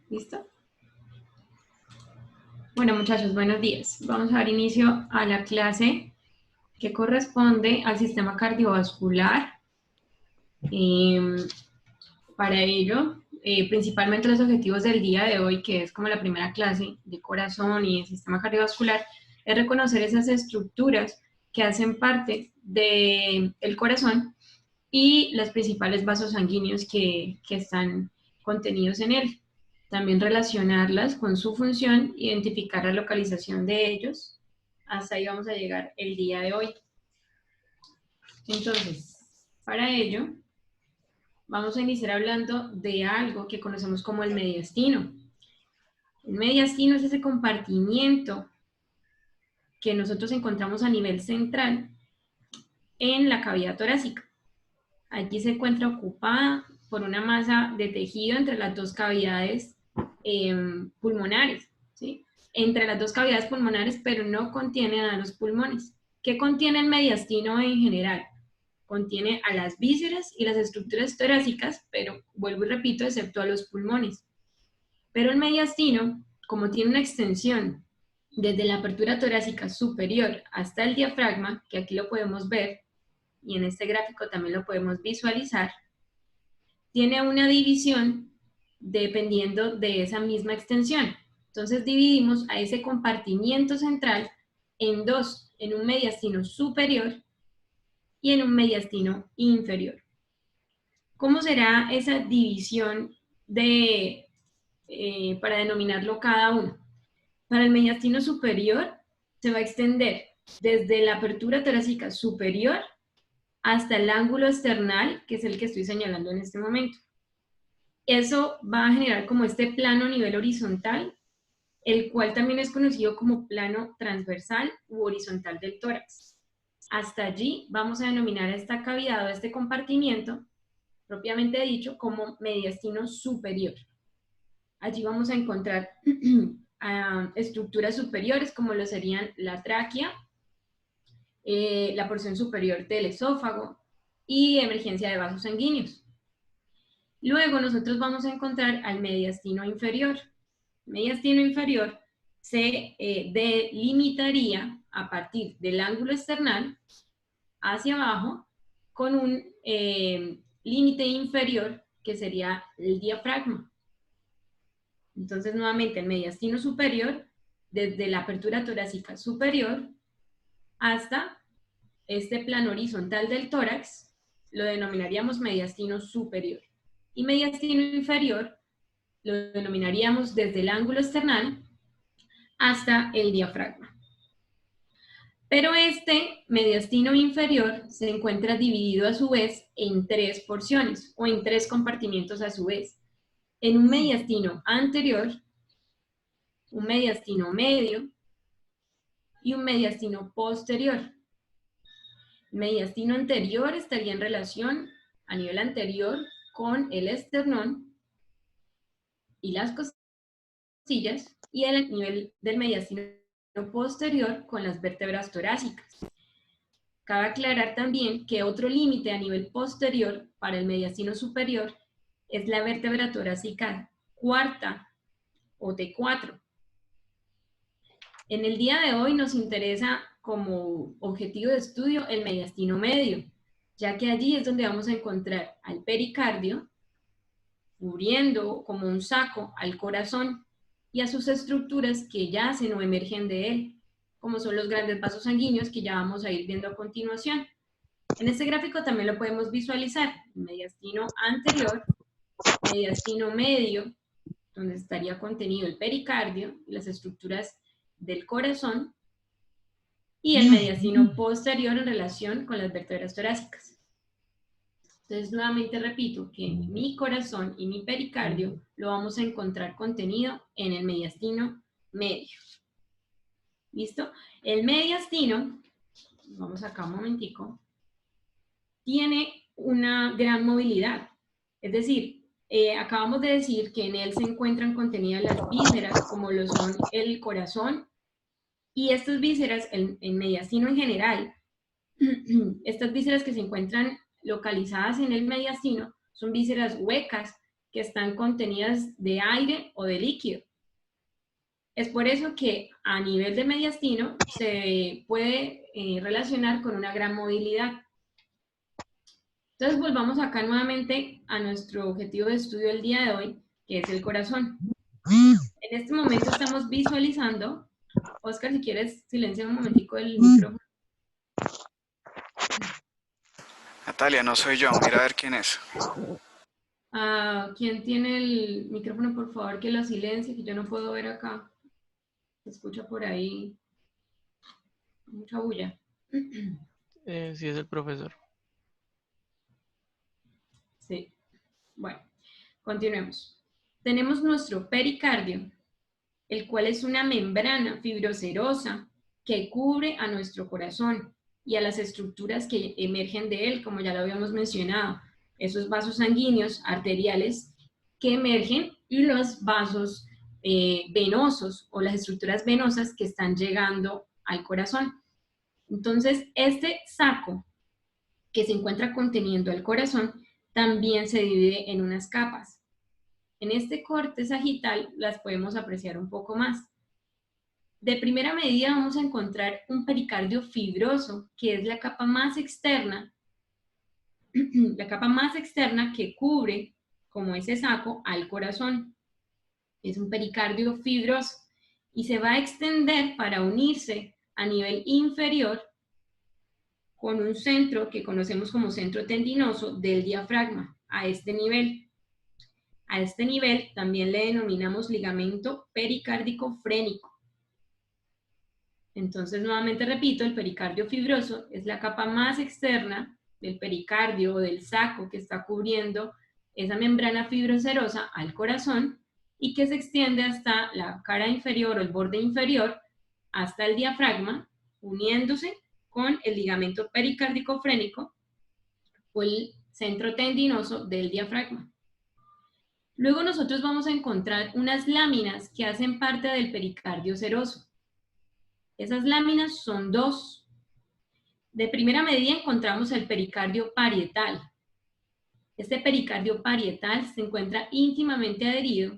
¿Listo? Bueno, muchachos, buenos días. Vamos a dar inicio a la clase que corresponde al sistema cardiovascular. Para ello, principalmente los objetivos del día de hoy, que es como la primera clase de corazón y el sistema cardiovascular, es reconocer esas estructuras que hacen parte del corazón y los principales vasos sanguíneos que están contenidos en él. También relacionarlas con su función, identificar la localización de ellos. Hasta ahí vamos a llegar el día de hoy. Entonces, para ello, vamos a iniciar hablando de algo que conocemos como el mediastino. El mediastino es ese compartimiento que nosotros encontramos a nivel central en la cavidad torácica. Aquí se encuentra ocupada por una masa de tejido entre las dos cavidades pulmonares, ¿sí? Entre las dos cavidades pulmonares, pero no contiene a los pulmones. ¿Qué contiene el mediastino en general? Contiene a las vísceras y las estructuras torácicas, pero vuelvo y repito, excepto a los pulmones. Pero el mediastino, como tiene una extensión desde la apertura torácica superior hasta el diafragma, que aquí lo podemos ver, y en este gráfico también lo podemos visualizar, tiene una división dependiendo de esa misma extensión. Entonces dividimos a ese compartimiento central en dos, en un mediastino superior y en un mediastino inferior. ¿Cómo será esa división para denominarlo cada uno? Para el mediastino superior se va a extender desde la apertura torácica superior hasta el ángulo external, que es el que estoy señalando en este momento. Eso va a generar como este plano a nivel horizontal, el cual también es conocido como plano transversal u horizontal del tórax. Hasta allí vamos a denominar a esta cavidad o a este compartimiento, propiamente dicho, como mediastino superior. Allí vamos a encontrar estructuras superiores como lo serían la tráquea, la porción superior del esófago y emergencia de vasos sanguíneos. Luego nosotros vamos a encontrar al mediastino inferior. El mediastino inferior se delimitaría a partir del ángulo external hacia abajo con un límite inferior que sería el diafragma. Entonces nuevamente el mediastino superior, desde la apertura torácica superior hasta este plano horizontal del tórax, lo denominaríamos mediastino superior. Y mediastino inferior lo denominaríamos desde el ángulo external hasta el diafragma. Pero este mediastino inferior se encuentra dividido a su vez en tres porciones o en tres compartimientos a su vez. En un mediastino anterior, un mediastino medio y un mediastino posterior. El mediastino anterior estaría en relación a nivel anterior con el esternón y las costillas, y el nivel del mediastino posterior con las vértebras torácicas. Cabe aclarar también que otro límite a nivel posterior para el mediastino superior es la vértebra torácica cuarta o T4. En el día de hoy nos interesa como objetivo de estudio el mediastino medio, ya que allí es donde vamos a encontrar al pericardio, cubriendo como un saco al corazón y a sus estructuras que yacen o emergen de él, como son los grandes vasos sanguíneos que ya vamos a ir viendo a continuación. En este gráfico también lo podemos visualizar, el mediastino anterior, mediastino medio, donde estaría contenido el pericardio y las estructuras del corazón, y el mediastino posterior en relación con las vértebras torácicas. Entonces, nuevamente repito que mi corazón y mi pericardio lo vamos a encontrar contenido en el mediastino medio. ¿Listo? El mediastino, vamos acá un momentico, tiene una gran movilidad. Es decir, acabamos de decir que en él se encuentran contenidas las vísceras, como lo son el corazón, y estas vísceras, el mediastino en general, estas vísceras que se encuentran localizadas en el mediastino son vísceras huecas que están contenidas de aire o de líquido. Es por eso que a nivel de mediastino se puede relacionar con una gran movilidad. Entonces volvamos acá nuevamente a nuestro objetivo de estudio del día de hoy, que es el corazón. En este momento estamos visualizando, Oscar, si quieres silencia un momentico el micrófono. Natalia, no soy yo, mira a ver quién es. ¿Quién tiene el micrófono, por favor, que lo silencie, que yo no puedo ver acá? Se escucha por ahí mucha bulla. Sí, es el profesor. Sí. Bueno, continuemos. Tenemos nuestro pericardio, el cual es una membrana fibrocerosa que cubre a nuestro corazón y a las estructuras que emergen de él, como ya lo habíamos mencionado, esos vasos sanguíneos arteriales que emergen y los vasos venosos o las estructuras venosas que están llegando al corazón. Entonces, este saco que se encuentra conteniendo al corazón también se divide en unas capas. En este corte sagital las podemos apreciar un poco más. De primera medida vamos a encontrar un pericardio fibroso, que es la capa más externa que cubre, como ese saco, al corazón. Es un pericardio fibroso y se va a extender para unirse a nivel inferior con un centro que conocemos como centro tendinoso del diafragma, a este nivel. A este nivel también le denominamos ligamento pericárdico frénico. Entonces, nuevamente repito, el pericardio fibroso es la capa más externa del pericardio o del saco que está cubriendo esa membrana fibrocerosa al corazón y que se extiende hasta la cara inferior o el borde inferior, hasta el diafragma, uniéndose con el ligamento pericárdico frénico o el centro tendinoso del diafragma. Luego nosotros vamos a encontrar unas láminas que hacen parte del pericardio seroso. Esas láminas son dos. De primera medida encontramos el pericardio parietal. Este pericardio parietal se encuentra íntimamente adherido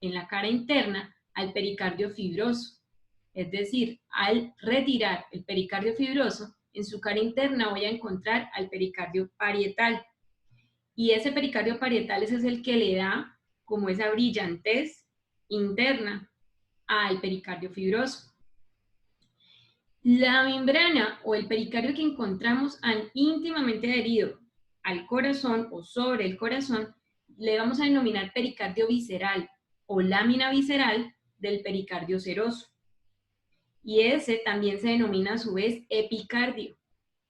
en la cara interna al pericardio fibroso. Es decir, al retirar el pericardio fibroso, en su cara interna voy a encontrar al pericardio parietal. Y ese pericardio parietal es el que le da como esa brillantez interna al pericardio fibroso. La membrana o el pericardio que encontramos íntimamente adherido al corazón o sobre el corazón, le vamos a denominar pericardio visceral o lámina visceral del pericardio seroso. Y ese también se denomina a su vez epicardio,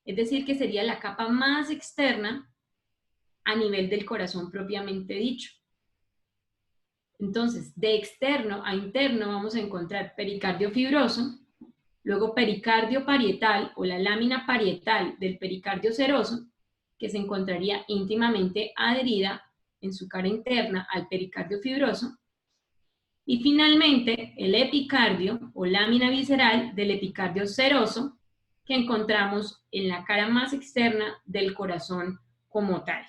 es decir, que sería la capa más externa a nivel del corazón propiamente dicho. Entonces, de externo a interno vamos a encontrar pericardio fibroso, luego pericardio parietal o la lámina parietal del pericardio seroso, que se encontraría íntimamente adherida en su cara interna al pericardio fibroso, y finalmente el epicardio o lámina visceral del epicardio seroso, que encontramos en la cara más externa del corazón como tal.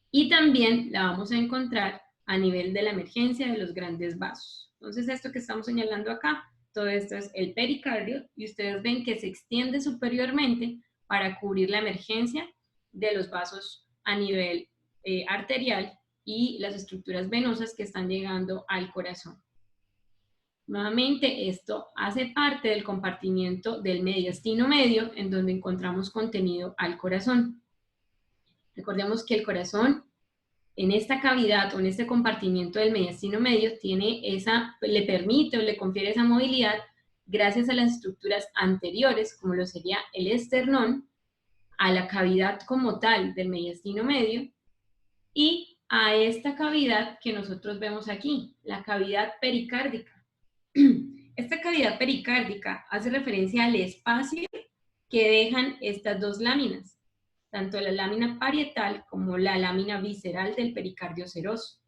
Y también la vamos a encontrar a nivel de la emergencia de los grandes vasos. Entonces, esto que estamos señalando acá, todo esto es el pericardio, y ustedes ven que se extiende superiormente para cubrir la emergencia de los vasos a nivel arterial y las estructuras venosas que están llegando al corazón. Nuevamente, esto hace parte del compartimiento del mediastino medio, en donde encontramos contenido al corazón. Recordemos que el corazón, en esta cavidad o en este compartimiento del mediastino medio, le permite o le confiere esa movilidad gracias a las estructuras anteriores, como lo sería el esternón, a la cavidad como tal del mediastino medio y a esta cavidad que nosotros vemos aquí, la cavidad pericárdica. Esta cavidad pericárdica hace referencia al espacio que dejan estas dos láminas, tanto la lámina parietal como la lámina visceral del pericardio seroso.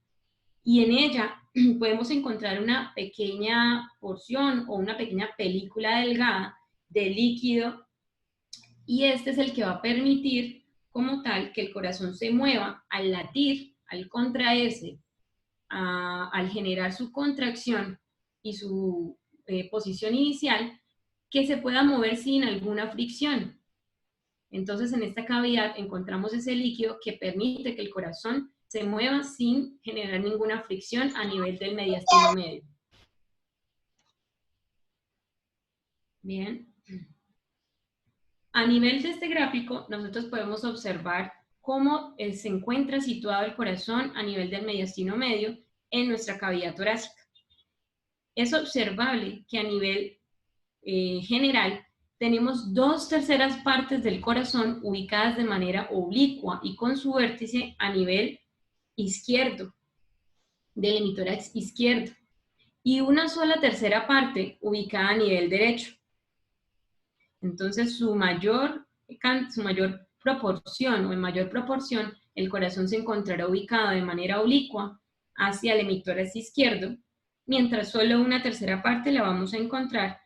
Y en ella podemos encontrar una pequeña porción o una pequeña película delgada de líquido, y este es el que va a permitir como tal que el corazón se mueva al latir al contraerse, al generar su contracción y su posición inicial, que se pueda mover sin alguna fricción. Entonces, en esta cavidad encontramos ese líquido que permite que el corazón se mueva sin generar ninguna fricción a nivel del mediastino medio. Bien. A nivel de este gráfico, nosotros podemos observar cómo se encuentra situado el corazón a nivel del mediastino medio en nuestra cavidad torácica. Es observable que a nivel general tenemos 2/3 partes del corazón ubicadas de manera oblicua y con su vértice a nivel izquierdo, del hemitórax izquierdo, y 1/3 parte ubicada a nivel derecho. Entonces, su mayor proporción, o en mayor proporción, el corazón se encontrará ubicado de manera oblicua hacia el hemitórax izquierdo, mientras solo 1/3 parte la vamos a encontrar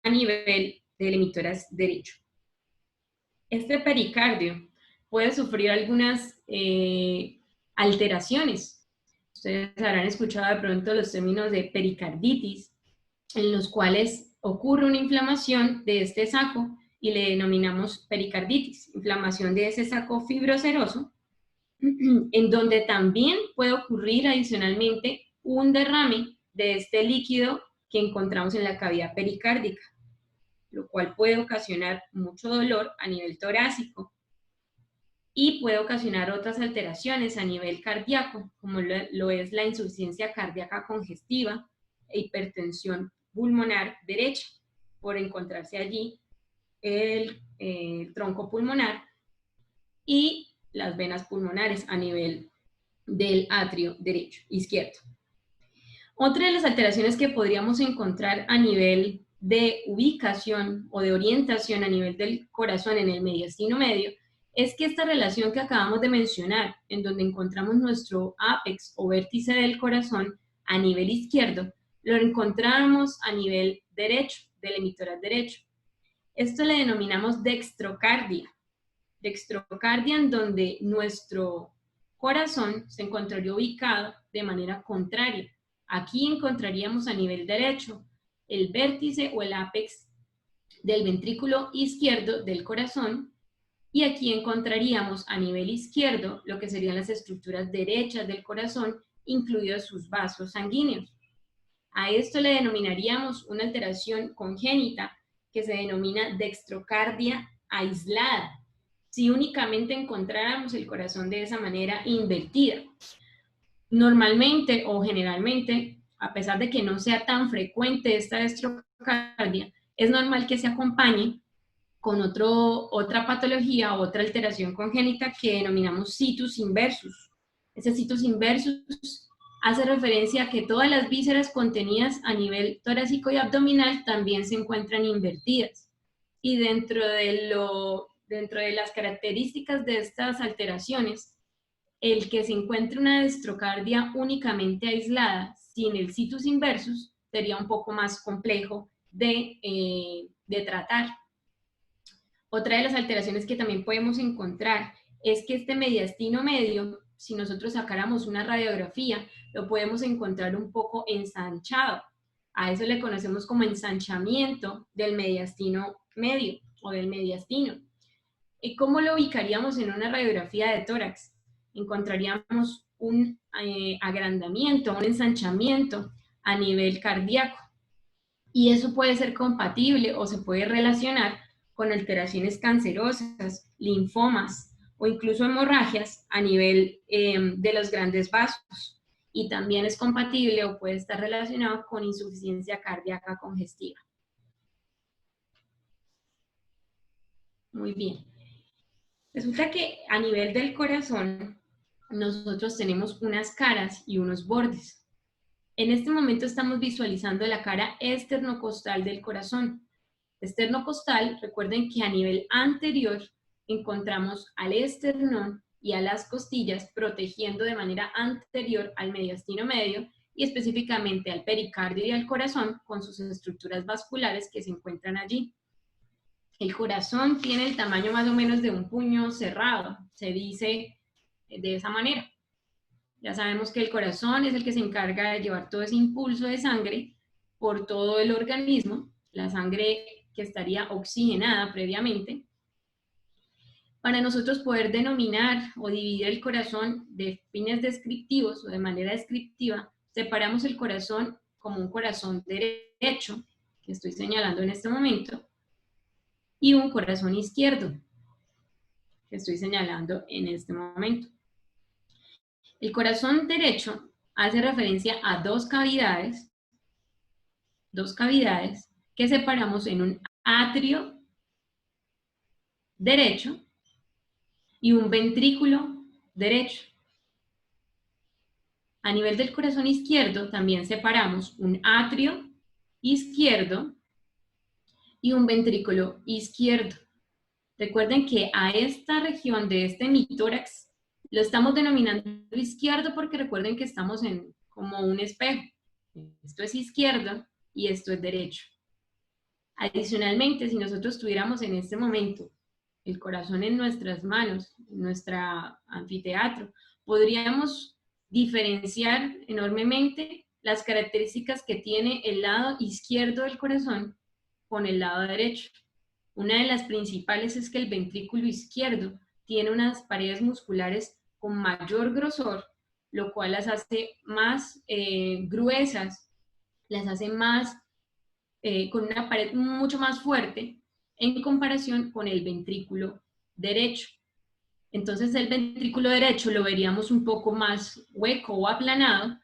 a nivel del hemitórax derecho. Este pericardio puede sufrir algunas alteraciones. Ustedes habrán escuchado de pronto los términos de pericarditis, en los cuales ocurre una inflamación de este saco y le denominamos pericarditis, inflamación de ese saco fibroseroso, en donde también puede ocurrir adicionalmente un derrame de este líquido que encontramos en la cavidad pericárdica, lo cual puede ocasionar mucho dolor a nivel torácico y puede ocasionar otras alteraciones a nivel cardíaco, como lo es la insuficiencia cardíaca congestiva e hipertensión pulmonar derecha, por encontrarse allí el tronco pulmonar y las venas pulmonares a nivel del atrio derecho, izquierdo. Otra de las alteraciones que podríamos encontrar a nivel de ubicación o de orientación a nivel del corazón en el mediastino medio es que esta relación que acabamos de mencionar, en donde encontramos nuestro ápex o vértice del corazón a nivel izquierdo, lo encontramos a nivel derecho, del hemitórax derecho. Esto le denominamos dextrocardia. Dextrocardia en donde nuestro corazón se encontraría ubicado de manera contraria. Aquí encontraríamos a nivel derecho el vértice o el ápex del ventrículo izquierdo del corazón, y aquí encontraríamos a nivel izquierdo lo que serían las estructuras derechas del corazón, incluidos sus vasos sanguíneos. A esto le denominaríamos una alteración congénita que se denomina dextrocardia aislada, si únicamente encontráramos el corazón de esa manera invertida. Normalmente o generalmente, a pesar de que no sea tan frecuente esta dextrocardia, es normal que se acompañe con otra patología o otra alteración congénita que denominamos situs inversus. Ese situs inversus hace referencia a que todas las vísceras contenidas a nivel torácico y abdominal también se encuentran invertidas. Y dentro de las características de estas alteraciones, el que se encuentre una dextrocardia únicamente aislada, sin el situs inversus, sería un poco más complejo de tratar. Otra de las alteraciones que también podemos encontrar es que este mediastino medio, si nosotros sacáramos una radiografía, lo podemos encontrar un poco ensanchado. A eso le conocemos como ensanchamiento del mediastino medio o del mediastino. ¿Y cómo lo ubicaríamos en una radiografía de tórax? Encontraríamos un agrandamiento, un ensanchamiento a nivel cardíaco. Y eso puede ser compatible o se puede relacionar con alteraciones cancerosas, linfomas o incluso hemorragias a nivel de los grandes vasos. Y también es compatible o puede estar relacionado con insuficiencia cardíaca congestiva. Muy bien. Resulta que a nivel del corazón nosotros tenemos unas caras y unos bordes. En este momento estamos visualizando la cara esternocostal del corazón. Esternocostal, recuerden que a nivel anterior encontramos al esternón y a las costillas protegiendo de manera anterior al mediastino medio y específicamente al pericardio y al corazón con sus estructuras vasculares que se encuentran allí. El corazón tiene el tamaño más o menos de un puño cerrado, se dice de esa manera. Ya sabemos que el corazón es el que se encarga de llevar todo ese impulso de sangre por todo el organismo, la sangre que estaría oxigenada previamente. Para nosotros poder denominar o dividir el corazón de fines descriptivos o de manera descriptiva, separamos el corazón como un corazón derecho, que estoy señalando en este momento, y un corazón izquierdo, que estoy señalando en este momento. El corazón derecho hace referencia a dos cavidades que separamos en un atrio derecho y un ventrículo derecho. A nivel del corazón izquierdo también separamos un atrio izquierdo y un ventrículo izquierdo. Recuerden que a esta región de este hemitórax lo estamos denominando izquierdo porque recuerden que estamos en como un espejo. Esto es izquierdo y esto es derecho. Adicionalmente, si nosotros tuviéramos en este momento el corazón en nuestras manos, en nuestro anfiteatro, podríamos diferenciar enormemente las características que tiene el lado izquierdo del corazón con el lado derecho. Una de las principales es que el ventrículo izquierdo tiene unas paredes musculares con mayor grosor, lo cual las hace más gruesas, las hace más con una pared mucho más fuerte en comparación con el ventrículo derecho. Entonces el ventrículo derecho lo veríamos un poco más hueco o aplanado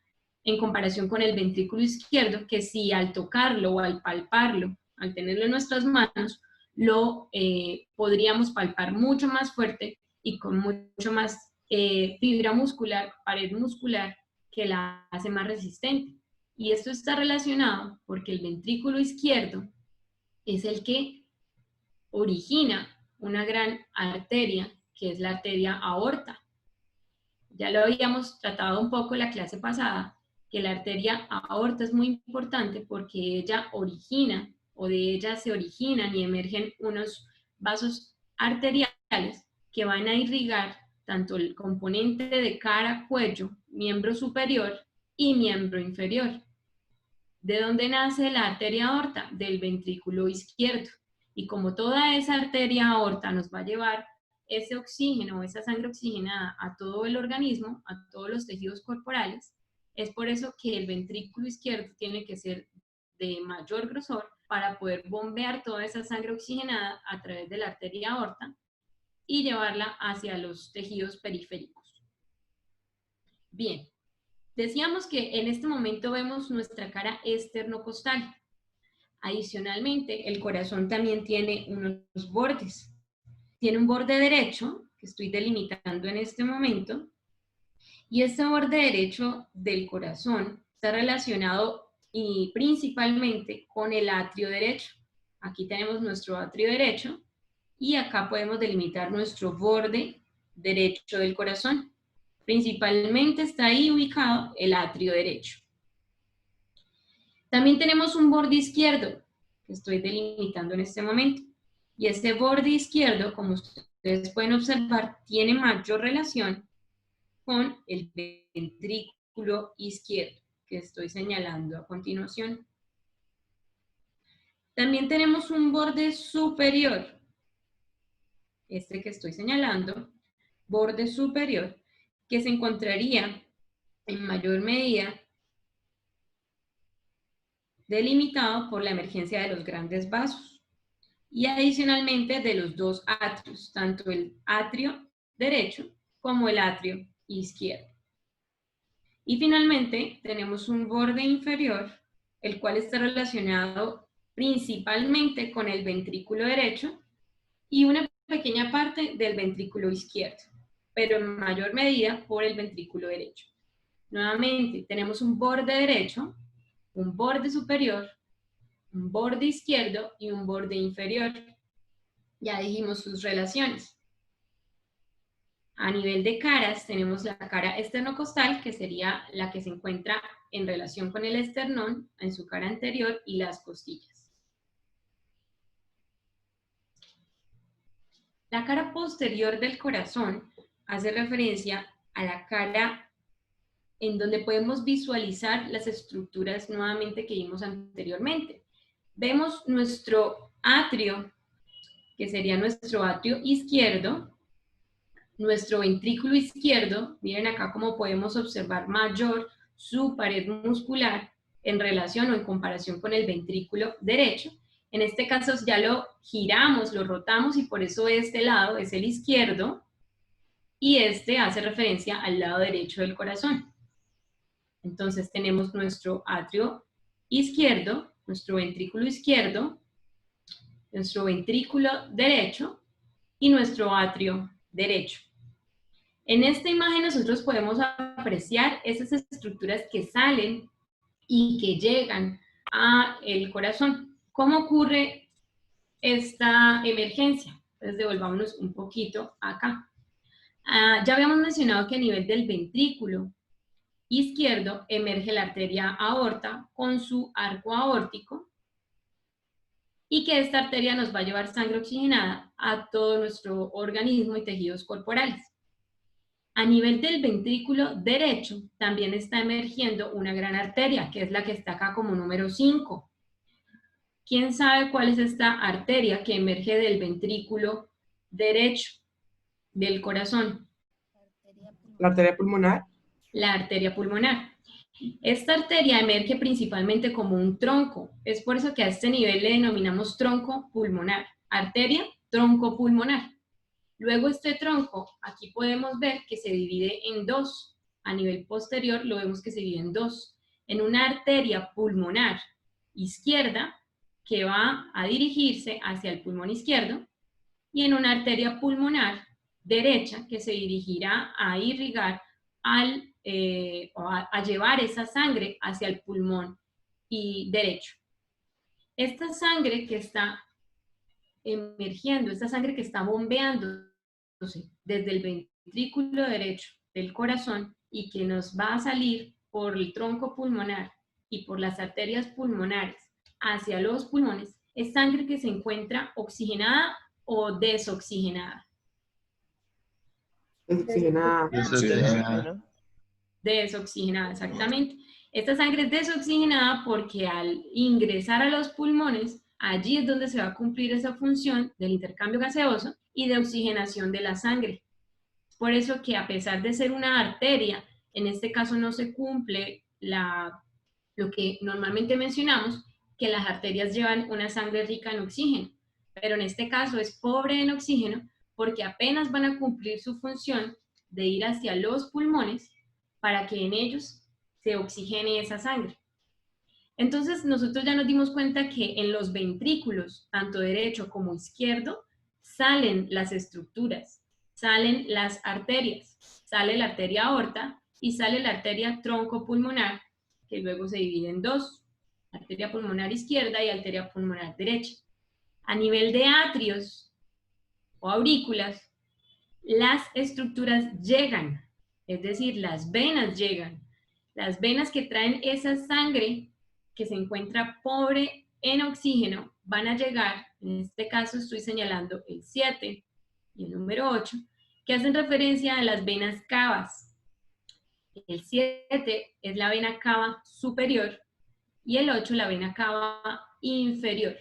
en comparación con el ventrículo izquierdo, que si al tocarlo o al palparlo, al tenerlo en nuestras manos, lo podríamos palpar mucho más fuerte y con mucho más fibra muscular, pared muscular, que la hace más resistente. Y esto está relacionado porque el ventrículo izquierdo es el que origina una gran arteria, que es la arteria aorta. Ya lo habíamos tratado un poco en la clase pasada, que la arteria aorta es muy importante porque ella origina, o de ella se originan y emergen unos vasos arteriales que van a irrigar tanto el componente de cara, cuello, miembro superior y miembro inferior. ¿De dónde nace la arteria aorta? Del ventrículo izquierdo. Y como toda esa arteria aorta nos va a llevar ese oxígeno, esa sangre oxigenada a todo el organismo, a todos los tejidos corporales, es por eso que el ventrículo izquierdo tiene que ser de mayor grosor para poder bombear toda esa sangre oxigenada a través de la arteria aorta y llevarla hacia los tejidos periféricos. Bien, decíamos que en este momento vemos nuestra cara esternocostal. Adicionalmente, el corazón también tiene unos bordes. Tiene un borde derecho, que estoy delimitando en este momento, y este borde derecho del corazón está relacionado y principalmente con el atrio derecho. Aquí tenemos nuestro atrio derecho y acá podemos delimitar nuestro borde derecho del corazón. Principalmente está ahí ubicado el atrio derecho. También tenemos un borde izquierdo, que estoy delimitando en este momento. Y este borde izquierdo, como ustedes pueden observar, tiene mayor relación con el ventrículo izquierdo, que estoy señalando a continuación. También tenemos un borde superior, este que estoy señalando, borde superior, que se encontraría en mayor medida delimitado por la emergencia de los grandes vasos y adicionalmente de los dos atrios, tanto el atrio derecho como el atrio izquierdo. Y finalmente tenemos un borde inferior, el cual está relacionado principalmente con el ventrículo derecho y una pequeña parte del ventrículo izquierdo, pero en mayor medida por el ventrículo derecho. Nuevamente, tenemos un borde derecho, un borde superior, un borde izquierdo y un borde inferior. Ya dijimos sus relaciones. A nivel de caras, tenemos la cara esternocostal, que sería la que se encuentra en relación con el esternón, en su cara anterior, y las costillas. La cara posterior del corazón hace referencia a la cara en donde podemos visualizar las estructuras nuevamente que vimos anteriormente. Vemos nuestro atrio, que sería nuestro atrio izquierdo, nuestro ventrículo izquierdo, miren acá cómo podemos observar mayor su pared muscular en relación o en comparación con el ventrículo derecho. En este caso ya lo giramos, lo rotamos y por eso este lado es el izquierdo y este hace referencia al lado derecho del corazón. Entonces tenemos nuestro atrio izquierdo, nuestro ventrículo izquierdo, nuestro ventrículo derecho y nuestro atrio derecho. En esta imagen nosotros podemos apreciar esas estructuras que salen y que llegan al corazón. ¿Cómo ocurre esta emergencia? Entonces devolvámonos un poquito acá. Ya habíamos mencionado que a nivel del ventrículo izquierdo emerge la arteria aorta con su arco aórtico y que esta arteria nos va a llevar sangre oxigenada a todo nuestro organismo y tejidos corporales. A nivel del ventrículo derecho también está emergiendo una gran arteria, que es la que está acá como número 5. ¿Quién sabe cuál es esta arteria que emerge del ventrículo derecho del corazón? La arteria pulmonar. La arteria pulmonar. Esta arteria emerge principalmente como un tronco. Es por eso que a este nivel le denominamos tronco pulmonar. Arteria, tronco pulmonar. Luego este tronco, aquí podemos ver que se divide en dos. A nivel posterior lo vemos que se divide en dos. En una arteria pulmonar izquierda, que va a dirigirse hacia el pulmón izquierdo, y en una arteria pulmonar derecha, que se dirigirá a irrigar a llevar esa sangre hacia el pulmón y derecho. Esta sangre que está emergiendo, esta sangre que está bombeando desde el ventrículo derecho del corazón y que nos va a salir por el tronco pulmonar y por las arterias pulmonares hacia los pulmones, es sangre que se encuentra oxigenada o desoxigenada. Desoxigenada. Desoxigenada, exactamente. Esta sangre es desoxigenada porque al ingresar a los pulmones, allí es donde se va a cumplir esa función del intercambio gaseoso y de oxigenación de la sangre. Por eso que a pesar de ser una arteria, en este caso no se cumple lo que normalmente mencionamos, que las arterias llevan una sangre rica en oxígeno, pero en este caso es pobre en oxígeno porque apenas van a cumplir su función de ir hacia los pulmones para que en ellos se oxigene esa sangre. Entonces nosotros ya nos dimos cuenta que en los ventrículos, tanto derecho como izquierdo, salen las estructuras, salen las arterias, sale la arteria aorta y sale la arteria troncopulmonar, que luego se divide en dos, arteria pulmonar izquierda y arteria pulmonar derecha. A nivel de atrios o aurículas, las estructuras llegan, es decir, las venas llegan. Las venas que traen esa sangre que se encuentra pobre en oxígeno van a llegar, en este caso estoy señalando el 7 y el número 8, que hacen referencia a las venas cavas. El 7 es la vena cava superior y el 8 la vena cava inferior.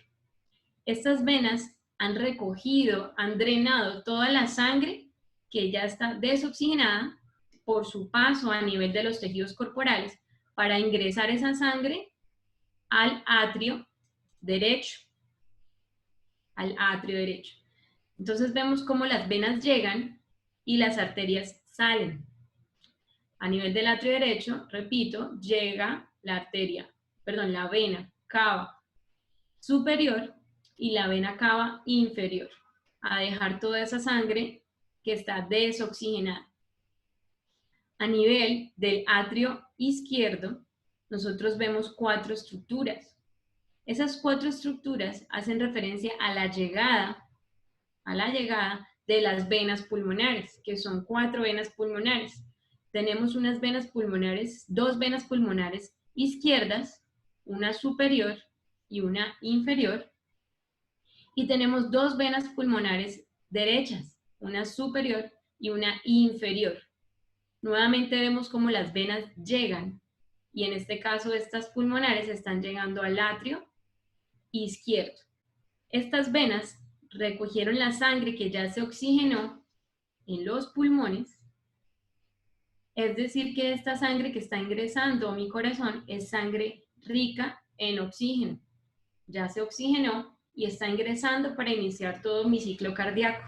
Estas venas han recogido, han drenado toda la sangre que ya está desoxigenada por su paso a nivel de los tejidos corporales para ingresar esa sangre al atrio derecho. Al atrio derecho. Entonces vemos cómo las venas llegan y las arterias salen. A nivel del atrio derecho, repito, llega la vena cava superior y la vena cava inferior a dejar toda esa sangre que está desoxigenada. A nivel del atrio izquierdo, nosotros vemos 4 estructuras. Esas 4 estructuras hacen referencia a la llegada de las venas pulmonares, que son 4 venas pulmonares. Tenemos unas venas pulmonares, 2 venas pulmonares izquierdas, una superior y una inferior, y tenemos 2 venas pulmonares derechas, una superior y una inferior. Nuevamente vemos cómo las venas llegan, y en este caso estas pulmonares están llegando al atrio izquierdo. Estas venas recogieron la sangre que ya se oxigenó en los pulmones, es decir que esta sangre que está ingresando a mi corazón es sangre rica en oxígeno. Ya se oxigenó y está ingresando para iniciar todo mi ciclo cardíaco.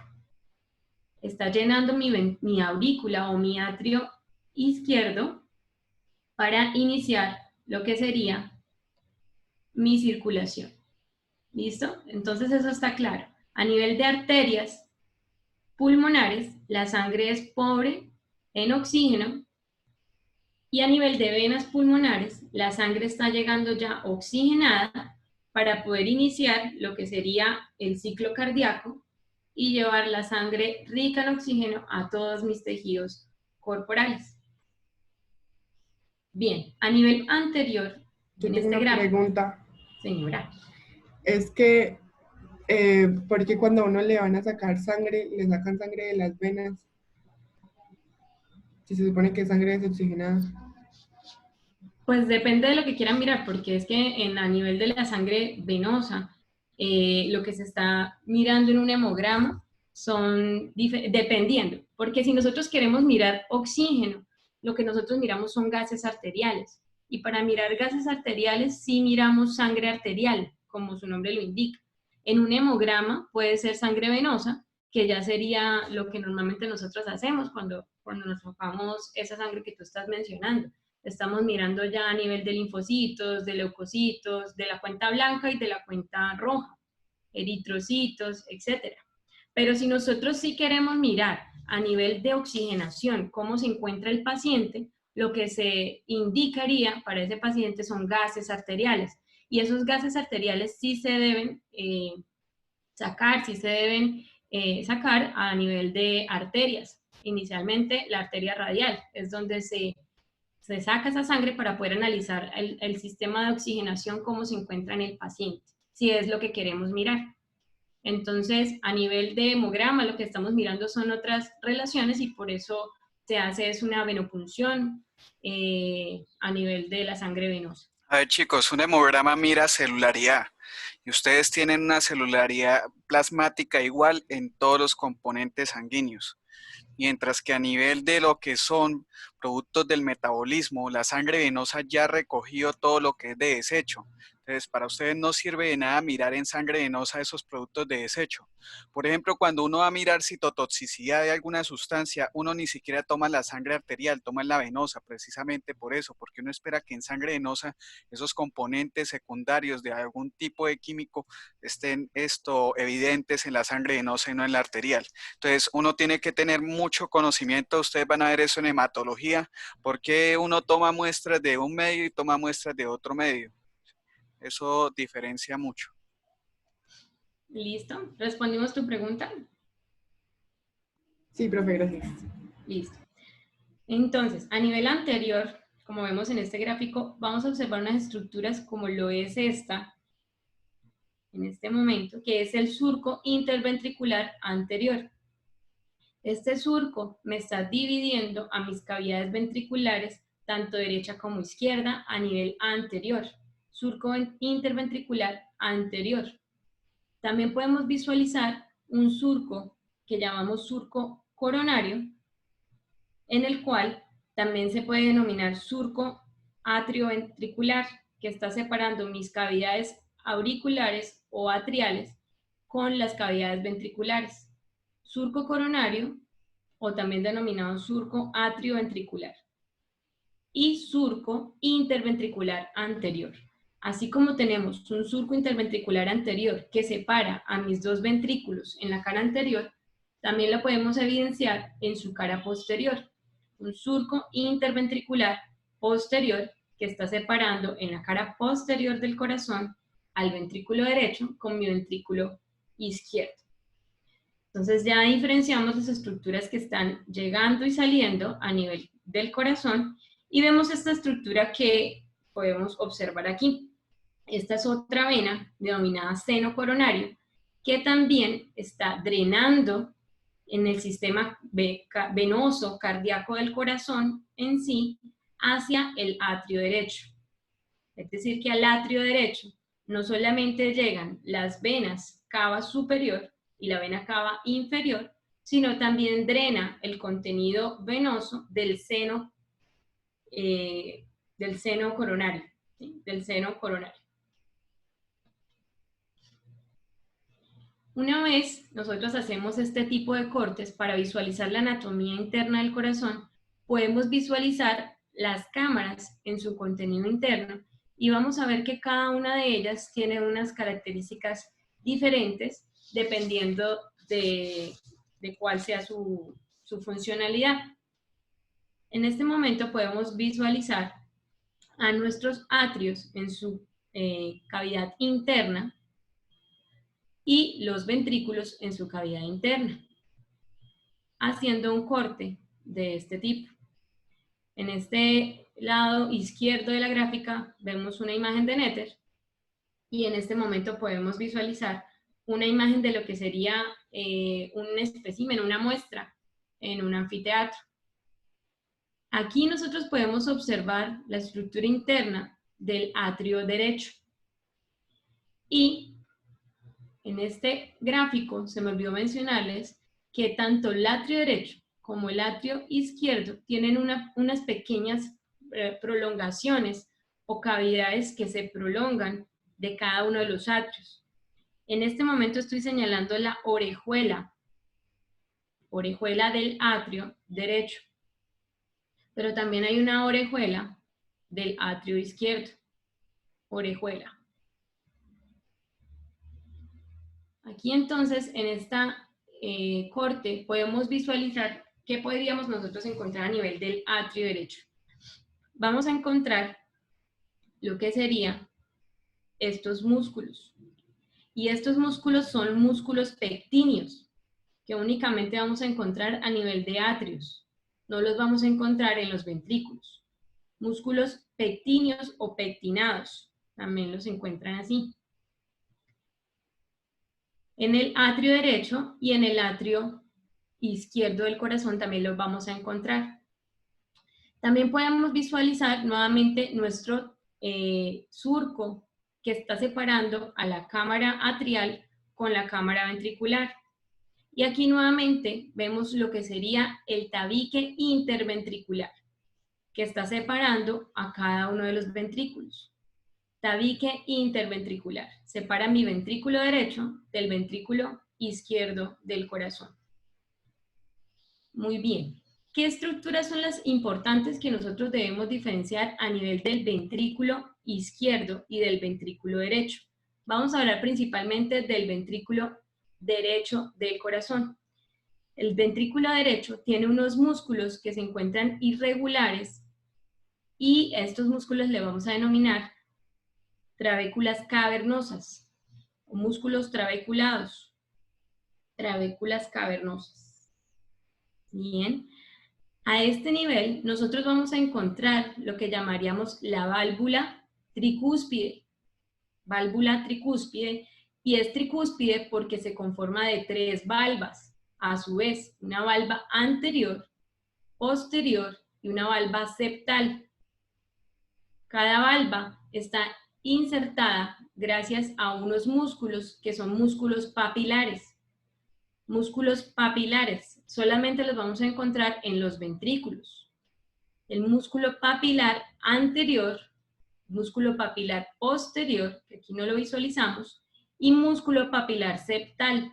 Está llenando mi aurícula o mi atrio izquierdo para iniciar lo que sería mi circulación. ¿Listo? Entonces eso está claro. A nivel de arterias pulmonares, la sangre es pobre en oxígeno, y a nivel de venas pulmonares, la sangre está llegando ya oxigenada para poder iniciar lo que sería el ciclo cardíaco y llevar la sangre rica en oxígeno a todos mis tejidos corporales. Bien, a nivel anterior, Yo en tengo este una gráfico, pregunta. señora, Es que, porque cuando a uno le van a sacar sangre, le sacan sangre de las venas, si se supone que es sangre desoxigenada. pues depende de lo que quieran mirar, porque es que a nivel de la sangre venosa, lo que se está mirando en un hemograma son dependiendo, porque si nosotros queremos mirar oxígeno, lo que nosotros miramos son gases arteriales, y para mirar gases arteriales sí miramos sangre arterial, como su nombre lo indica. En un hemograma puede ser sangre venosa, que ya sería lo que normalmente nosotros hacemos cuando nos sacamos esa sangre que tú estás mencionando. Estamos mirando ya a nivel de linfocitos, de leucocitos, de la cuenta blanca y de la cuenta roja, eritrocitos, etc. Pero si nosotros sí queremos mirar a nivel de oxigenación cómo se encuentra el paciente, lo que se indicaría para ese paciente son gases arteriales. Y esos gases arteriales sí se deben sacar a nivel de arterias. Inicialmente la arteria radial es donde se saca esa sangre para poder analizar el sistema de oxigenación, cómo se encuentra en el paciente, si es lo que queremos mirar. Entonces, a nivel de hemograma, lo que estamos mirando son otras relaciones, y por eso se hace es una venopunción a nivel de la sangre venosa. A ver, chicos, un hemograma mira celularidad y ustedes tienen una celularidad plasmática igual en todos los componentes sanguíneos. Mientras que a nivel de lo que son productos del metabolismo, la sangre venosa ya ha recogido todo lo que es de desecho. Entonces, para ustedes no sirve de nada mirar en sangre venosa esos productos de desecho. Por ejemplo, cuando uno va a mirar citotoxicidad de alguna sustancia, uno ni siquiera toma la sangre arterial, toma la venosa, precisamente por eso, porque uno espera que en sangre venosa esos componentes secundarios de algún tipo de químico estén evidentes en la sangre venosa y no en la arterial. Entonces, uno tiene que tener mucho conocimiento, ustedes van a ver eso en hematología, porque uno toma muestras de un medio y toma muestras de otro medio. Eso diferencia mucho. ¿Listo? ¿Respondimos tu pregunta? Sí, profe, gracias. Listo. Entonces, a nivel anterior, como vemos en este gráfico, vamos a observar unas estructuras como lo es esta, en este momento, que es el surco interventricular anterior. Este surco me está dividiendo a mis cavidades ventriculares, tanto derecha como izquierda, a nivel anterior. Surco interventricular anterior. También podemos visualizar un surco que llamamos surco coronario, en el cual también se puede denominar surco atrioventricular, que está separando mis cavidades auriculares o atriales con las cavidades ventriculares. Surco coronario, o también denominado surco atrioventricular, y surco interventricular anterior. Así como tenemos un surco interventricular anterior que separa a mis dos ventrículos en la cara anterior, también lo podemos evidenciar en su cara posterior. Un surco interventricular posterior que está separando en la cara posterior del corazón al ventrículo derecho con mi ventrículo izquierdo. Entonces ya diferenciamos las estructuras que están llegando y saliendo a nivel del corazón, y vemos esta estructura que podemos observar aquí. Esta es otra vena denominada seno coronario, que también está drenando en el sistema venoso cardíaco del corazón en sí hacia el atrio derecho. Es decir, que al atrio derecho no solamente llegan las venas cava superior y la vena cava inferior, sino también drena el contenido venoso del seno coronario, ¿sí? Del seno coronario. Una vez nosotros hacemos este tipo de cortes para visualizar la anatomía interna del corazón, podemos visualizar las cámaras en su contenido interno y vamos a ver que cada una de ellas tiene unas características diferentes dependiendo de cuál sea su funcionalidad. En este momento podemos visualizar a nuestros atrios en su cavidad interna y los ventrículos en su cavidad interna, haciendo un corte de este tipo. En este lado izquierdo de la gráfica vemos una imagen de Netter y en este momento podemos visualizar una imagen de lo que sería un espécimen, una muestra en un anfiteatro. Aquí nosotros podemos observar la estructura interna del atrio derecho y en este gráfico se me olvidó mencionarles que tanto el atrio derecho como el atrio izquierdo tienen unas pequeñas prolongaciones o cavidades que se prolongan de cada uno de los atrios. En este momento estoy señalando la orejuela del atrio derecho, pero también hay una orejuela del atrio izquierdo, orejuela. Aquí entonces, en esta corte, podemos visualizar qué podríamos nosotros encontrar a nivel del atrio derecho. Vamos a encontrar lo que serían estos músculos. Y estos músculos son músculos pectíneos, que únicamente vamos a encontrar a nivel de atrios. No los vamos a encontrar en los ventrículos. Músculos pectíneos o pectinados, también los encuentran así. En el atrio derecho y en el atrio izquierdo del corazón también los vamos a encontrar. También podemos visualizar nuevamente nuestro surco que está separando a la cámara atrial con la cámara ventricular. Y aquí nuevamente vemos lo que sería el tabique interventricular, que está separando a cada uno de los ventrículos. Tabique interventricular. Separa mi ventrículo derecho del ventrículo izquierdo del corazón. Muy bien. ¿Qué estructuras son las importantes que nosotros debemos diferenciar a nivel del ventrículo izquierdo y del ventrículo derecho? Vamos a hablar principalmente del ventrículo derecho del corazón. El ventrículo derecho tiene unos músculos que se encuentran irregulares y a estos músculos le vamos a denominar trabéculas cavernosas o músculos trabeculados, trabéculas cavernosas. Bien, a este nivel nosotros vamos a encontrar lo que llamaríamos la válvula tricúspide, y es tricúspide porque se conforma de 3 valvas, a su vez una valva anterior, posterior y una valva septal. Cada valva está insertada gracias a unos músculos que son músculos papilares. Músculos papilares solamente los vamos a encontrar en los ventrículos. El músculo papilar anterior, músculo papilar posterior, que aquí no lo visualizamos, y músculo papilar septal.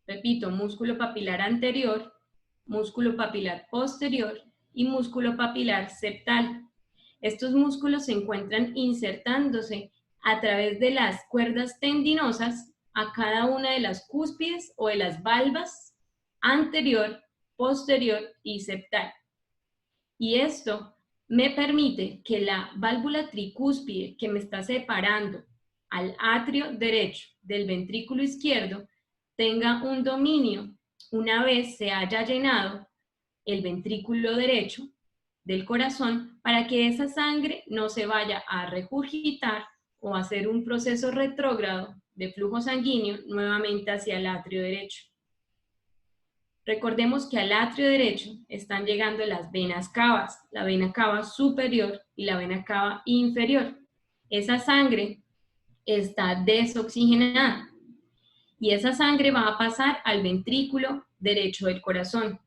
Repito, músculo papilar anterior, músculo papilar posterior y músculo papilar septal. Estos músculos se encuentran insertándose a través de las cuerdas tendinosas a cada una de las cúspides o de las valvas anterior, posterior y septal. Y esto me permite que la válvula tricúspide que me está separando al atrio derecho del ventrículo izquierdo tenga un dominio una vez se haya llenado el ventrículo derecho del corazón para que esa sangre no se vaya a regurgitar o a hacer un proceso retrógrado de flujo sanguíneo nuevamente hacia el atrio derecho. Recordemos que al atrio derecho están llegando las venas cavas, la vena cava superior y la vena cava inferior. Esa sangre está desoxigenada y esa sangre va a pasar al ventrículo derecho del corazón.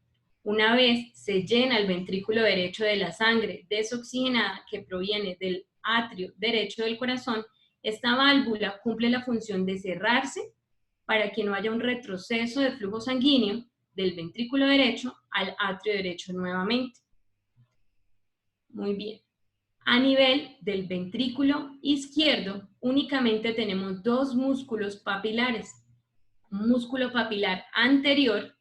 Una vez se llena el ventrículo derecho de la sangre desoxigenada que proviene del atrio derecho del corazón, esta válvula cumple la función de cerrarse para que no haya un retroceso de flujo sanguíneo del ventrículo derecho al atrio derecho nuevamente. Muy bien. A nivel del ventrículo izquierdo, únicamente tenemos dos músculos papilares. Un músculo papilar anterior,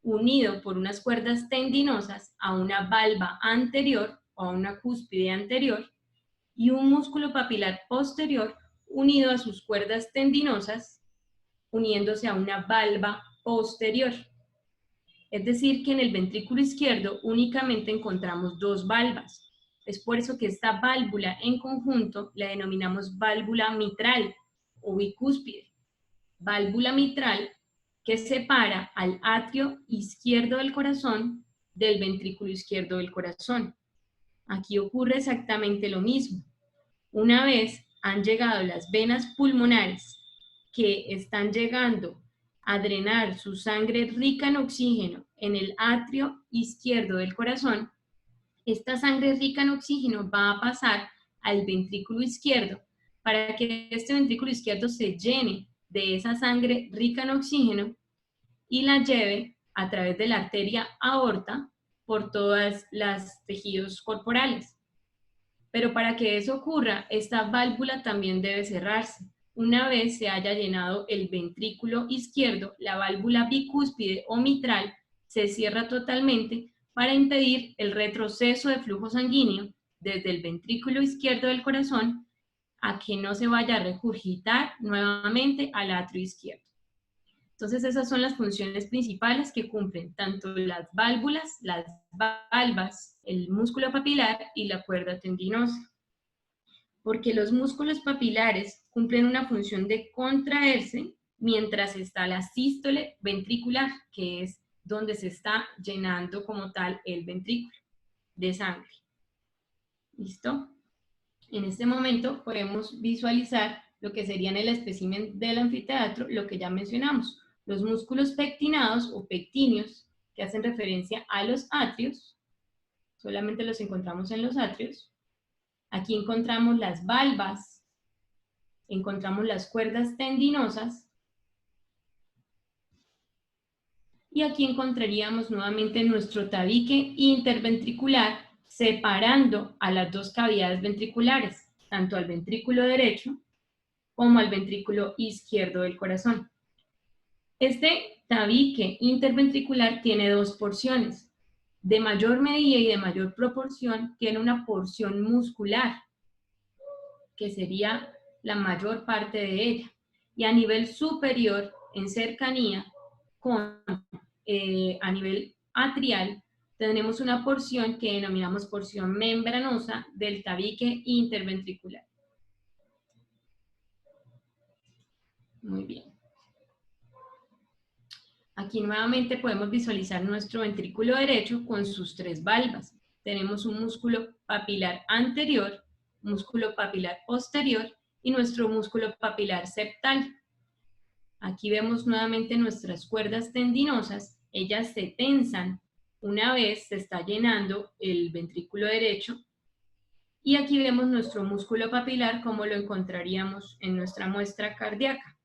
unido por unas cuerdas tendinosas a una valva anterior o a una cúspide anterior, y un músculo papilar posterior, unido a sus cuerdas tendinosas, uniéndose a una valva posterior. Es decir, que en el ventrículo izquierdo únicamente encontramos dos valvas. Es por eso que esta válvula en conjunto la denominamos válvula mitral o bicúspide. Válvula mitral que separa al atrio izquierdo del corazón del ventrículo izquierdo del corazón. Aquí ocurre exactamente lo mismo. Una vez han llegado las venas pulmonares que están llegando a drenar su sangre rica en oxígeno en el atrio izquierdo del corazón, esta sangre rica en oxígeno va a pasar al ventrículo izquierdo para que este ventrículo izquierdo se llene de esa sangre rica en oxígeno y la lleve a través de la arteria aorta por todos los tejidos corporales. Pero para que eso ocurra, esta válvula también debe cerrarse. Una vez se haya llenado el ventrículo izquierdo, la válvula bicúspide o mitral se cierra totalmente para impedir el retroceso de flujo sanguíneo desde el ventrículo izquierdo del corazón a que no se vaya a regurgitar nuevamente al atrio izquierdo. Entonces esas son las funciones principales que cumplen tanto las válvulas, las valvas, el músculo papilar y la cuerda tendinosa. Porque los músculos papilares cumplen una función de contraerse mientras está la sístole ventricular, que es donde se está llenando como tal el ventrículo de sangre. ¿Listo? En este momento podemos visualizar lo que sería en el espécimen del anfiteatro, lo que ya mencionamos. Los músculos pectinados o pectíneos, que hacen referencia a los atrios, solamente los encontramos en los atrios. Aquí encontramos las valvas, encontramos las cuerdas tendinosas, y aquí encontraríamos nuevamente nuestro tabique interventricular separando a las dos cavidades ventriculares, tanto al ventrículo derecho como al ventrículo izquierdo del corazón. Este tabique interventricular tiene dos porciones. De mayor medida y de mayor proporción tiene una porción muscular, que sería la mayor parte de ella. Y a nivel superior, en cercanía, a nivel atrial, tenemos una porción que denominamos porción membranosa del tabique interventricular. Muy bien. Aquí nuevamente podemos visualizar nuestro ventrículo derecho con sus tres valvas. Tenemos un músculo papilar anterior, músculo papilar posterior y nuestro músculo papilar septal. Aquí vemos nuevamente nuestras cuerdas tendinosas, ellas se tensan una vez se está llenando el ventrículo derecho. Y aquí vemos nuestro músculo papilar como lo encontraríamos en nuestra muestra cardíaca.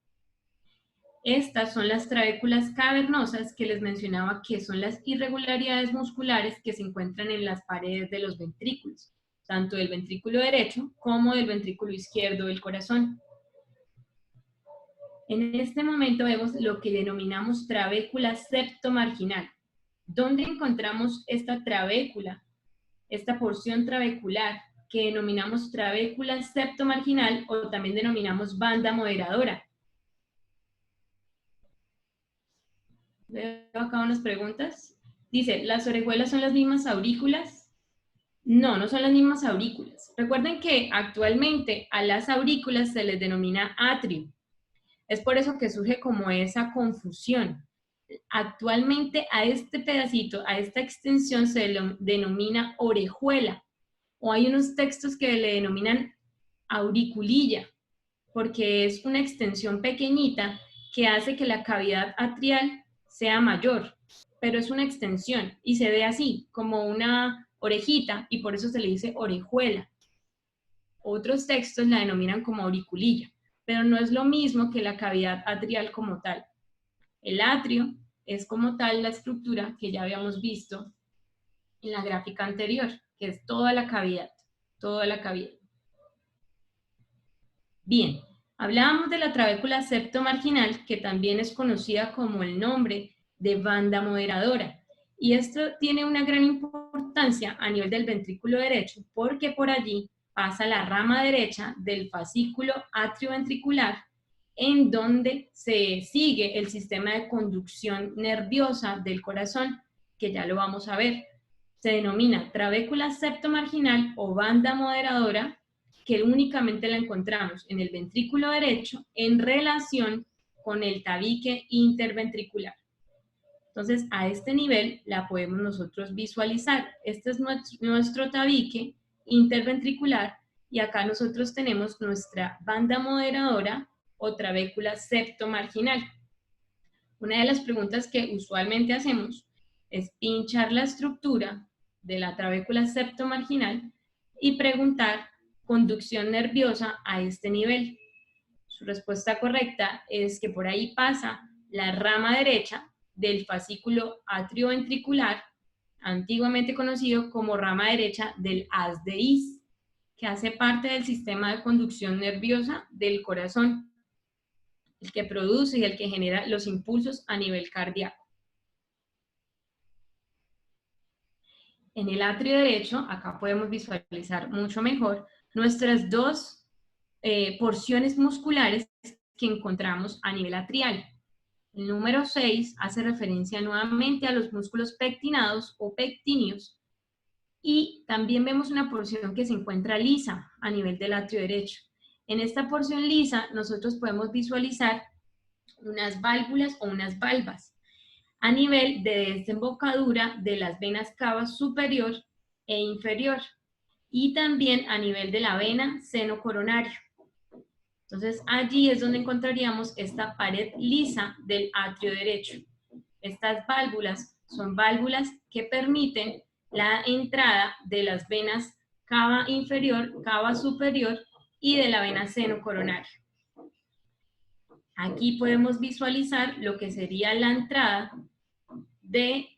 Estas son las trabéculas cavernosas que les mencionaba, que son las irregularidades musculares que se encuentran en las paredes de los ventrículos, tanto del ventrículo derecho como del ventrículo izquierdo del corazón. En este momento vemos lo que denominamos trabécula septomarginal. ¿Dónde encontramos esta trabécula, esta porción trabecular que denominamos trabécula septomarginal o también denominamos banda moderadora? Veo acá unas preguntas. Dice, ¿las orejuelas son las mismas aurículas? No, no son las mismas aurículas. Recuerden que actualmente a las aurículas se les denomina atrio. Es por eso que surge como esa confusión. Actualmente a este pedacito, a esta extensión se lo denomina orejuela, o hay unos textos que le denominan auriculilla, porque es una extensión pequeñita que hace que la cavidad atrial sea mayor, pero es una extensión y se ve así, como una orejita, y por eso se le dice orejuela. Otros textos la denominan como auriculilla, pero no es lo mismo que la cavidad atrial como tal. El atrio es como tal la estructura que ya habíamos visto en la gráfica anterior, que es toda la cavidad, toda la cavidad. Bien, hablábamos de la trabécula septomarginal, que también es conocida como el nombre de banda moderadora, y esto tiene una gran importancia a nivel del ventrículo derecho, porque por allí pasa la rama derecha del fascículo atrioventricular, en donde se sigue el sistema de conducción nerviosa del corazón, que ya lo vamos a ver. Se denomina trabécula septomarginal o banda moderadora, que únicamente la encontramos en el ventrículo derecho en relación con el tabique interventricular. Entonces, a este nivel la podemos nosotros visualizar. Este es nuestro tabique interventricular y acá nosotros tenemos nuestra banda moderadora o trabécula septomarginal. Una de las preguntas que usualmente hacemos es pinchar la estructura de la trabécula septomarginal y preguntar conducción nerviosa a este nivel. Su respuesta correcta es que por ahí pasa la rama derecha del fascículo atrioventricular, antiguamente conocido como rama derecha del haz de His, que hace parte del sistema de conducción nerviosa del corazón, el que produce y el que genera los impulsos a nivel cardíaco. En el atrio derecho, acá podemos visualizar mucho mejor nuestras dos porciones musculares que encontramos a nivel atrial. El número 6 hace referencia nuevamente a los músculos pectinados o pectíneos, y también vemos una porción que se encuentra lisa a nivel del atrio derecho. En esta porción lisa nosotros podemos visualizar unas válvulas o unas valvas a nivel de desembocadura de las venas cava superior e inferior, y también a nivel de la vena seno coronario. Entonces allí es donde encontraríamos esta pared lisa del atrio derecho. Estas válvulas son válvulas que permiten la entrada de las venas cava inferior, cava superior y de la vena seno coronario. Aquí podemos visualizar lo que sería la entrada de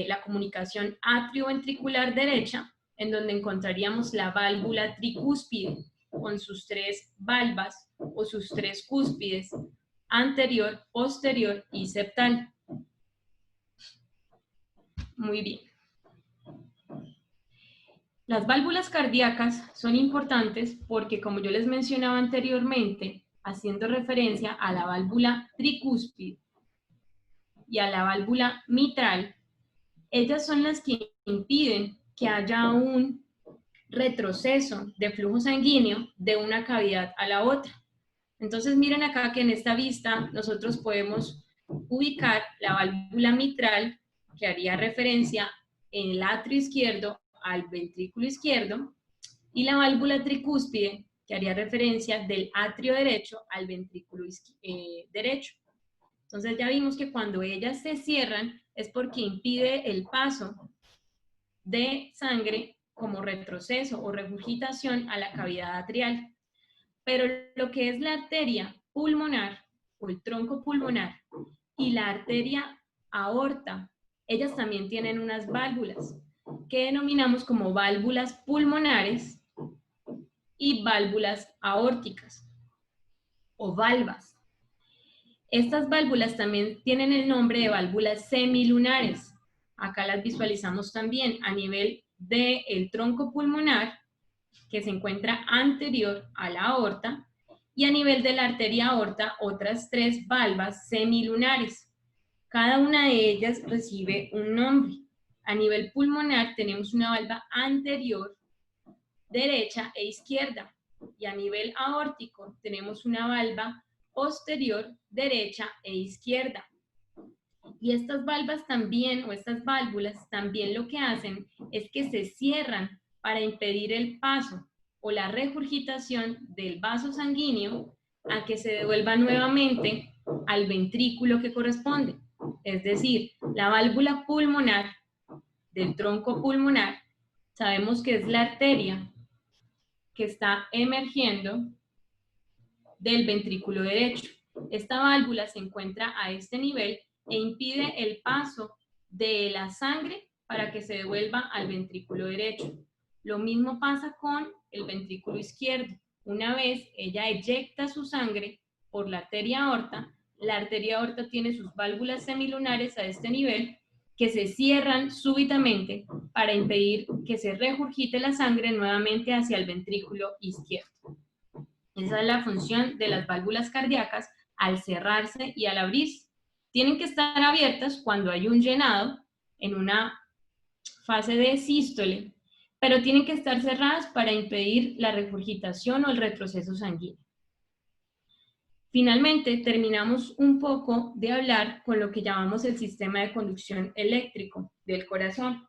la comunicación atrioventricular derecha, en donde encontraríamos la válvula tricúspide con sus tres valvas o sus tres cúspides, anterior, posterior y septal. Muy bien. Las válvulas cardíacas son importantes porque, como yo les mencionaba anteriormente, haciendo referencia a la válvula tricúspide y a la válvula mitral, ellas son las que impiden que haya un retroceso de flujo sanguíneo de una cavidad a la otra. Entonces miren acá que en esta vista nosotros podemos ubicar la válvula mitral, que haría referencia en el atrio izquierdo al ventrículo izquierdo, y la válvula tricúspide, que haría referencia del atrio derecho al ventrículo derecho. Entonces ya vimos que cuando ellas se cierran es porque impide el paso de sangre como retroceso o regurgitación a la cavidad atrial. Pero lo que es la arteria pulmonar o el tronco pulmonar y la arteria aorta, ellas también tienen unas válvulas que denominamos como válvulas pulmonares y válvulas aórticas o valvas. Estas válvulas también tienen el nombre de válvulas semilunares. Acá las visualizamos también a nivel del tronco pulmonar, que se encuentra anterior a la aorta, y a nivel de la arteria aorta otras tres valvas semilunares. Cada una de ellas recibe un nombre. A nivel pulmonar tenemos una valva anterior, derecha e izquierda, y a nivel aórtico tenemos una valva posterior, derecha e izquierda. Y estas valvas también, o estas válvulas, también lo que hacen es que se cierran para impedir el paso o la regurgitación del vaso sanguíneo a que se devuelva nuevamente al ventrículo que corresponde. Es decir, la válvula pulmonar del tronco pulmonar, sabemos que es la arteria que está emergiendo del ventrículo derecho. Esta válvula se encuentra a este nivel e impide el paso de la sangre para que se devuelva al ventrículo derecho. Lo mismo pasa con el ventrículo izquierdo. Una vez ella eyecta su sangre por la arteria aorta tiene sus válvulas semilunares a este nivel que se cierran súbitamente para impedir que se regurgite la sangre nuevamente hacia el ventrículo izquierdo. Esa es la función de las válvulas cardíacas al cerrarse y al abrirse. Tienen que estar abiertas cuando hay un llenado en una fase de sístole, pero tienen que estar cerradas para impedir la regurgitación o el retroceso sanguíneo. Finalmente, terminamos un poco de hablar con lo que llamamos el sistema de conducción eléctrico del corazón.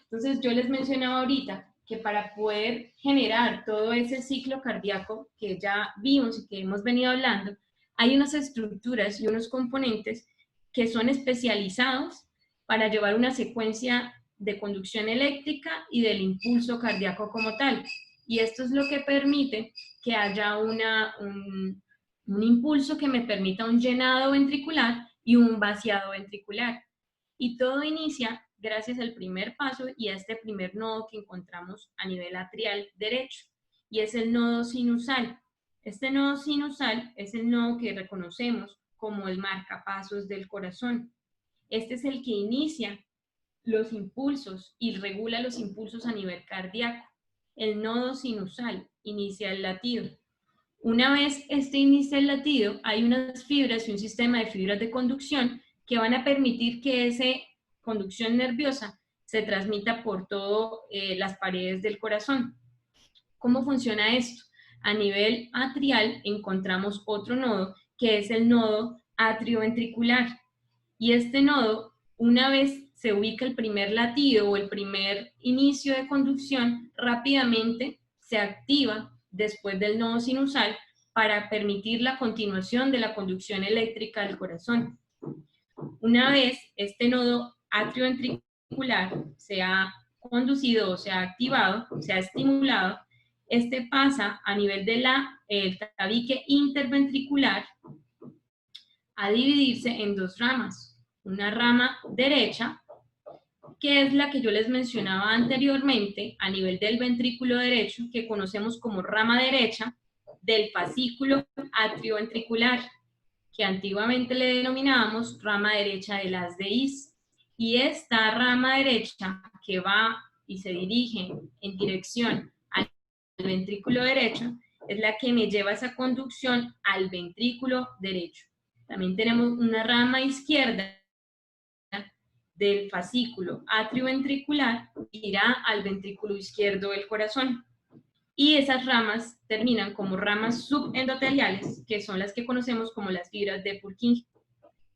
Entonces, yo les mencionaba ahorita que para poder generar todo ese ciclo cardíaco que ya vimos y que hemos venido hablando, hay unas estructuras y unos componentes que son especializados para llevar una secuencia de conducción eléctrica y del impulso cardíaco como tal. Y esto es lo que permite que haya un impulso que me permita un llenado ventricular y un vaciado ventricular. Y todo inicia gracias al primer paso y a este primer nodo que encontramos a nivel atrial derecho, y es el nodo sinusal. Este nodo sinusal es el nodo que reconocemos como el marcapasos del corazón. Este es el que inicia los impulsos y regula los impulsos a nivel cardíaco. El nodo sinusal inicia el latido. Una vez este inicia el latido, hay unas fibras y un sistema de fibras de conducción que van a permitir que esa conducción nerviosa se transmita por todas las paredes del corazón. ¿Cómo funciona esto? A nivel atrial encontramos otro nodo, que es el nodo atrioventricular. Y este nodo, una vez se ubica el primer latido o el primer inicio de conducción, rápidamente se activa después del nodo sinusal para permitir la continuación de la conducción eléctrica del corazón. Una vez este nodo atrioventricular se ha conducido o se ha activado, se ha estimulado, este pasa a nivel del tabique interventricular a dividirse en dos ramas. Una rama derecha, que es la que yo les mencionaba anteriormente, a nivel del ventrículo derecho, que conocemos como rama derecha del fascículo atrioventricular, que antiguamente le denominábamos rama derecha del haz de His. Y esta rama derecha que va y se dirige en dirección al ventrículo derecho es la que me lleva esa conducción al ventrículo derecho. También tenemos una rama izquierda del fascículo atrioventricular que irá al ventrículo izquierdo del corazón. Y esas ramas terminan como ramas subendoteliales, que son las que conocemos como las fibras de Purkinje.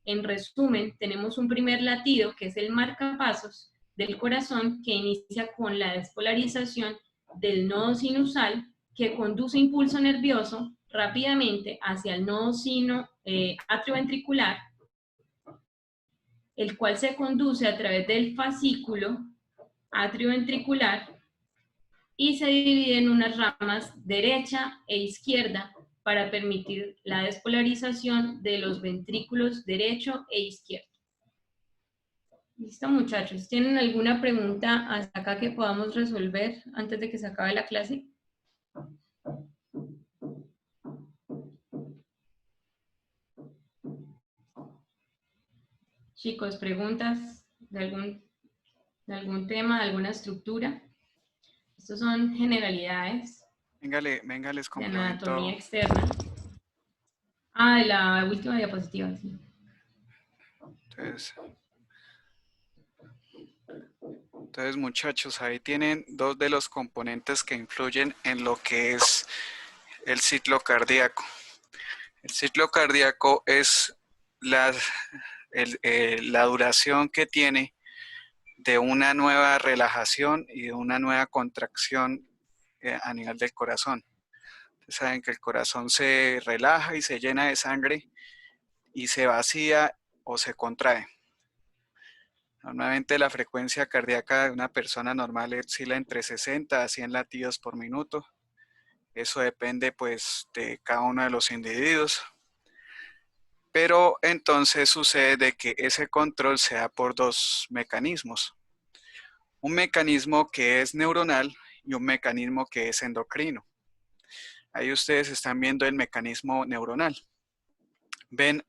En resumen, tenemos un primer latido, que es el marcapasos del corazón, que inicia con la despolarización del nodo sinusal, que conduce impulso nervioso rápidamente hacia el nodo atrioventricular, el cual se conduce a través del fascículo atrioventricular y se divide en unas ramas derecha e izquierda para permitir la despolarización de los ventrículos derecho e izquierdo. Listo, muchachos. ¿Tienen alguna pregunta hasta acá que podamos resolver antes de que se acabe la clase? Chicos, ¿preguntas de algún tema, de alguna estructura? Estos son generalidades. Venga, les De complemento. anatomía externa. Ah, de la última diapositiva, sí. Entonces, muchachos, ahí tienen dos de los componentes que influyen en lo que es el ciclo cardíaco. El ciclo cardíaco es la duración que tiene de una nueva relajación y de una nueva contracción a nivel del corazón. Ustedes saben que el corazón se relaja y se llena de sangre y se vacía o se contrae. Normalmente la frecuencia cardíaca de una persona normal oscila entre 60 a 100 latidos por minuto. Eso depende pues de cada uno de los individuos. Pero entonces sucede de que ese control se da por dos mecanismos. Un mecanismo que es neuronal y un mecanismo que es endocrino. Ahí ustedes están viendo el mecanismo neuronal. Ven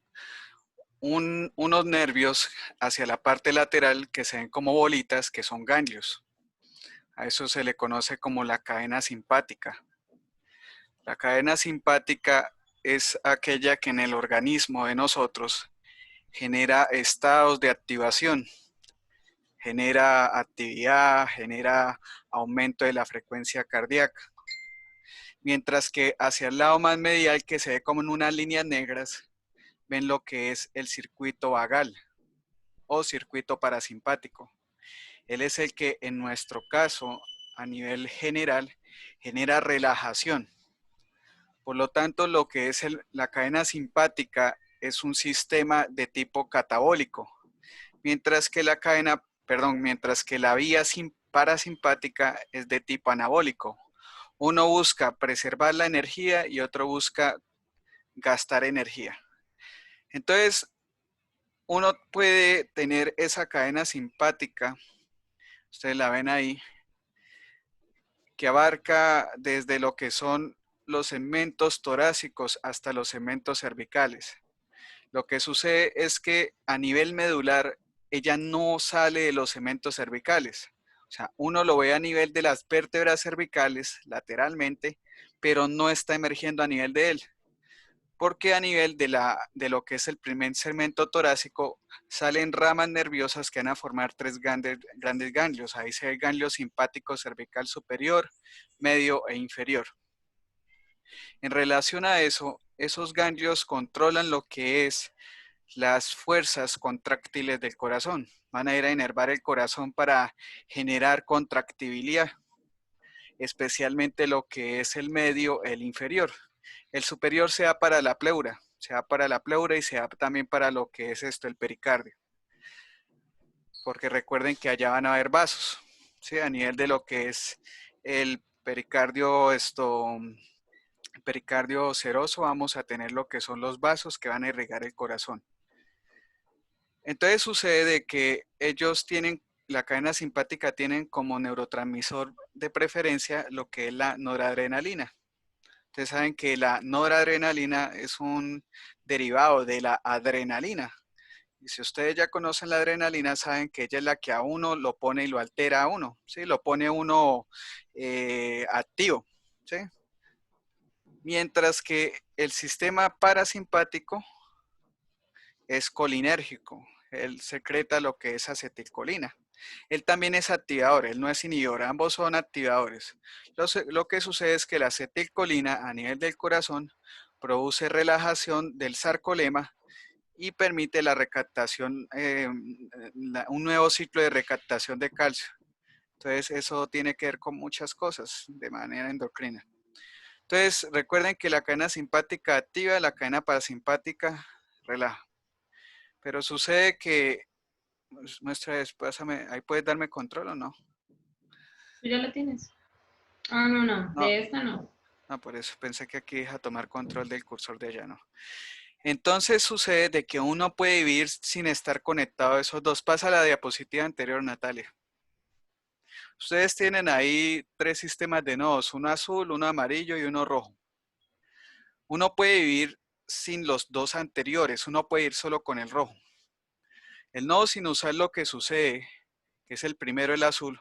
unos nervios hacia la parte lateral que se ven como bolitas, que son ganglios. A eso se le conoce como la cadena simpática. La cadena simpática es aquella que en el organismo de nosotros genera estados de activación, genera actividad, genera aumento de la frecuencia cardíaca. Mientras que hacia el lado más medial, que se ve como en unas líneas negras, ven lo que es el circuito vagal o circuito parasimpático. Él es el que en nuestro caso, a nivel general, genera relajación. Por lo tanto, lo que es la cadena simpática es un sistema de tipo catabólico, mientras que la vía parasimpática es de tipo anabólico. Uno busca preservar la energía y otro busca gastar energía. Entonces, uno puede tener esa cadena simpática, ustedes la ven ahí, que abarca desde lo que son los segmentos torácicos hasta los segmentos cervicales. Lo que sucede es que a nivel medular, ella no sale de los segmentos cervicales. O sea, uno lo ve a nivel de las vértebras cervicales, lateralmente, pero no está emergiendo a nivel de él. Porque a nivel de lo que es el primer segmento torácico, salen ramas nerviosas que van a formar tres grandes ganglios. Ahí se ve el ganglio simpático cervical superior, medio e inferior. En relación a eso, esos ganglios controlan lo que es las fuerzas contráctiles del corazón. Van a ir a inervar el corazón para generar contractibilidad, especialmente lo que es el medio, el inferior. El superior se da para la pleura, y se da también para lo que es el pericardio. Porque recuerden que allá van a haber vasos, ¿sí? A nivel de lo que es el pericardio, pericardio seroso, vamos a tener lo que son los vasos que van a irrigar el corazón. Entonces sucede de que ellos tienen, la cadena simpática tienen como neurotransmisor de preferencia lo que es la noradrenalina. Ustedes saben que la noradrenalina es un derivado de la adrenalina. Y si ustedes ya conocen la adrenalina, saben que ella es la que a uno lo pone y lo altera a uno, ¿sí? Lo pone uno activo, ¿sí? Mientras que el sistema parasimpático es colinérgico. Él secreta lo que es acetilcolina. Él también es activador, él no es inhibidor, ambos son activadores. Lo que sucede es que la acetilcolina a nivel del corazón produce relajación del sarcolema y permite la recaptación, un nuevo ciclo de recaptación de calcio. Entonces eso tiene que ver con muchas cosas de manera endocrina. Entonces recuerden que la cadena simpática activa, la cadena parasimpática relaja. Pero sucede que, muestra, pásame, ahí puedes darme control o no. ¿Tú ya lo tienes? Ah, no, No. de esta no. No, por eso pensé que aquí deja tomar control del cursor de allá, ¿no? Entonces sucede de que uno puede vivir sin estar conectado a esos dos. Pasa la diapositiva anterior, Natalia. Ustedes tienen ahí tres sistemas de nodos, uno azul, uno amarillo y uno rojo. Uno puede vivir sin los dos anteriores, uno puede ir solo con el rojo. El nodo sinusal, lo que sucede, que es el primero, el azul,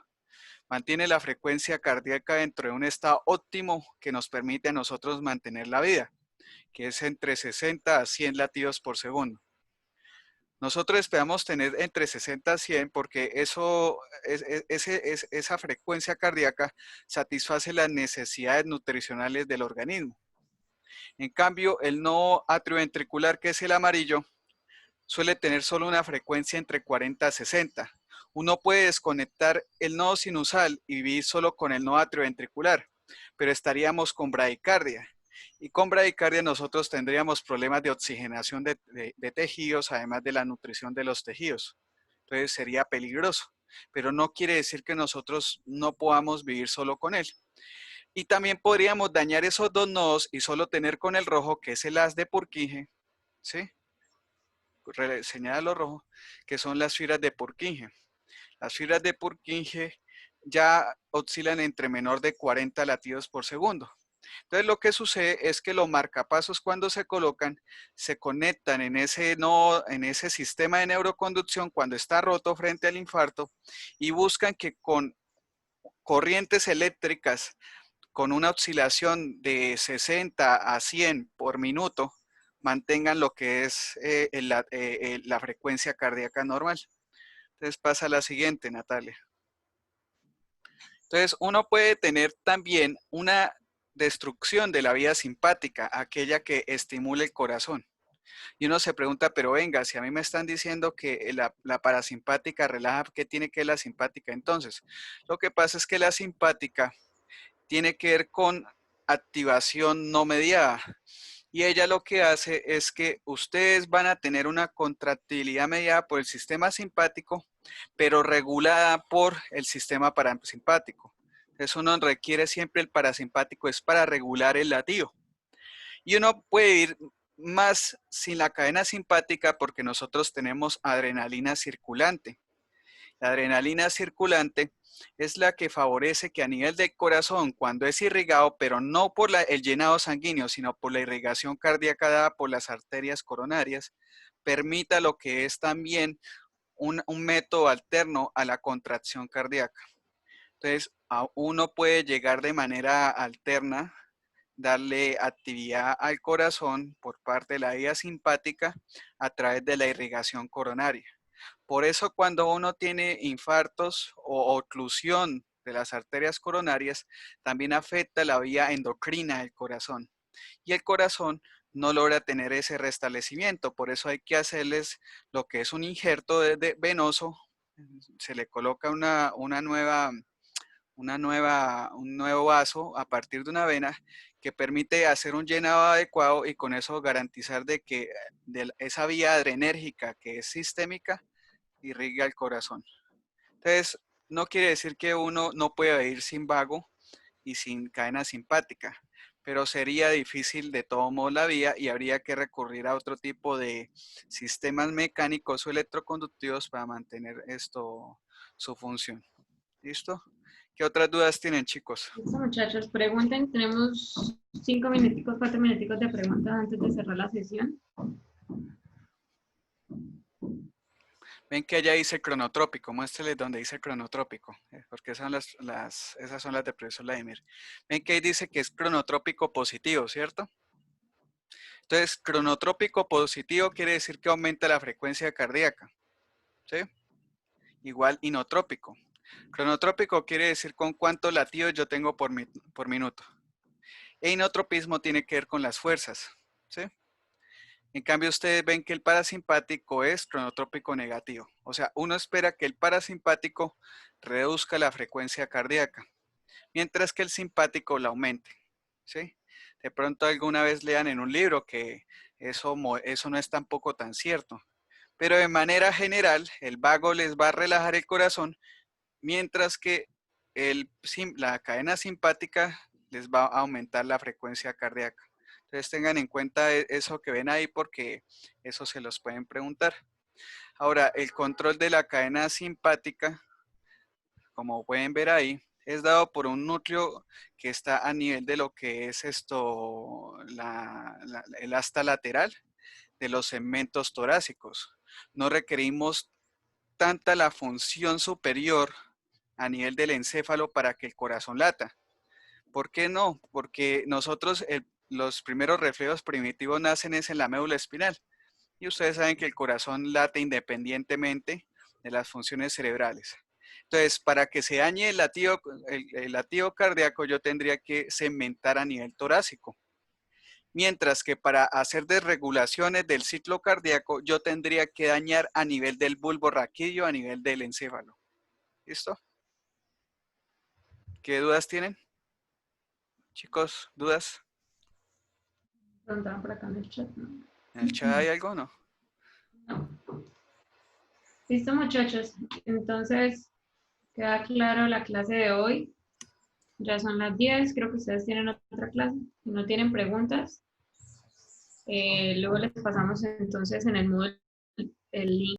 mantiene la frecuencia cardíaca dentro de un estado óptimo que nos permite a nosotros mantener la vida, que es entre 60 a 100 latidos por segundo. Nosotros esperamos tener entre 60 a 100 porque esa frecuencia cardíaca satisface las necesidades nutricionales del organismo. En cambio, el nodo atrioventricular, que es el amarillo, suele tener solo una frecuencia entre 40 a 60. Uno puede desconectar el nodo sinusal y vivir solo con el nodo atrioventricular, pero estaríamos con bradicardia. Y con bradicardia nosotros tendríamos problemas de oxigenación de tejidos, además de la nutrición de los tejidos. Entonces sería peligroso, pero no quiere decir que nosotros no podamos vivir solo con él. Y también podríamos dañar esos dos nodos y solo tener con el rojo, que es el haz de Purkinje, ¿sí? Señala lo rojo, que son las fibras de Purkinje. Las fibras de Purkinje ya oscilan entre menor de 40 latidos por segundo. Entonces lo que sucede es que los marcapasos cuando se colocan se conectan en ese nodo, en ese sistema de neuroconducción cuando está roto frente al infarto y buscan que con corrientes eléctricas con una oscilación de 60 a 100 por minuto mantengan lo que es la frecuencia cardíaca normal. Entonces pasa a la siguiente, Natalia. Entonces uno puede tener también una destrucción de la vía simpática, aquella que estimula el corazón. Y uno se pregunta, pero venga, si a mí me están diciendo que la parasimpática relaja, ¿qué tiene que ver la simpática entonces? Lo que pasa es que la simpática tiene que ver con activación no mediada. Y ella lo que hace es que ustedes van a tener una contractibilidad mediada por el sistema simpático, pero regulada por el sistema parasimpático. Entonces uno requiere siempre el parasimpático, es para regular el latido. Y uno puede ir más sin la cadena simpática porque nosotros tenemos adrenalina circulante. La adrenalina circulante es la que favorece que a nivel del corazón, cuando es irrigado, pero no por el llenado sanguíneo, sino por la irrigación cardíaca dada por las arterias coronarias, permita lo que es también un método alterno a la contracción cardíaca. Entonces, uno puede llegar de manera alterna, darle actividad al corazón por parte de la vía simpática a través de la irrigación coronaria. Por eso cuando uno tiene infartos o oclusión de las arterias coronarias, también afecta la vía endocrina del corazón. Y el corazón no logra tener ese restablecimiento. Por eso hay que hacerles lo que es un injerto venoso. Se le coloca un nuevo vaso a partir de una vena que permite hacer un llenado adecuado y con eso garantizar de que esa vía adrenérgica que es sistémica irriga el corazón. Entonces, no quiere decir que uno no pueda vivir sin vago y sin cadena simpática, pero sería difícil de todo modo la vía y habría que recurrir a otro tipo de sistemas mecánicos o electroconductivos para mantener su función. ¿Listo? ¿Qué otras dudas tienen, chicos? Listo, muchachos, pregunten. Tenemos 5 minuticos, 4 minuticos de preguntas antes de cerrar la sesión. Ven que allá dice cronotrópico, muéstreles donde dice cronotrópico, porque esas son las de profesor Vladimir. Ven que ahí dice que es cronotrópico positivo, ¿cierto? Entonces, cronotrópico positivo quiere decir que aumenta la frecuencia cardíaca, ¿sí? Igual inotrópico. Cronotrópico quiere decir con cuántos latidos yo tengo por minuto. E inotropismo tiene que ver con las fuerzas, ¿sí? En cambio, ustedes ven que el parasimpático es cronotrópico negativo. O sea, uno espera que el parasimpático reduzca la frecuencia cardíaca, mientras que el simpático la aumente, ¿sí? De pronto alguna vez lean en un libro que eso no es tampoco tan cierto. Pero de manera general, el vago les va a relajar el corazón, mientras que la cadena simpática les va a aumentar la frecuencia cardíaca. Entonces tengan en cuenta eso que ven ahí porque eso se los pueden preguntar. Ahora, el control de la cadena simpática, como pueden ver ahí, es dado por un núcleo que está a nivel de lo que es el asta lateral de los segmentos torácicos. No requerimos tanta la función superior a nivel del encéfalo para que el corazón lata. ¿Por qué no? Porque nosotros los primeros reflejos primitivos nacen en la médula espinal. Y ustedes saben que el corazón late independientemente de las funciones cerebrales. Entonces, para que se dañe el latido cardíaco, yo tendría que segmentar a nivel torácico. Mientras que para hacer desregulaciones del ciclo cardíaco, yo tendría que dañar a nivel del bulbo raquídeo, a nivel del encéfalo. ¿Listo? ¿Qué dudas tienen? Chicos, ¿dudas? Preguntaban por acá en el chat, ¿no? ¿En el chat hay algo o no? No. Listo, muchachos. Entonces, queda claro la clase de hoy. Ya son las 10, creo que ustedes tienen otra clase. Si no tienen preguntas, luego les pasamos entonces en el Moodle el link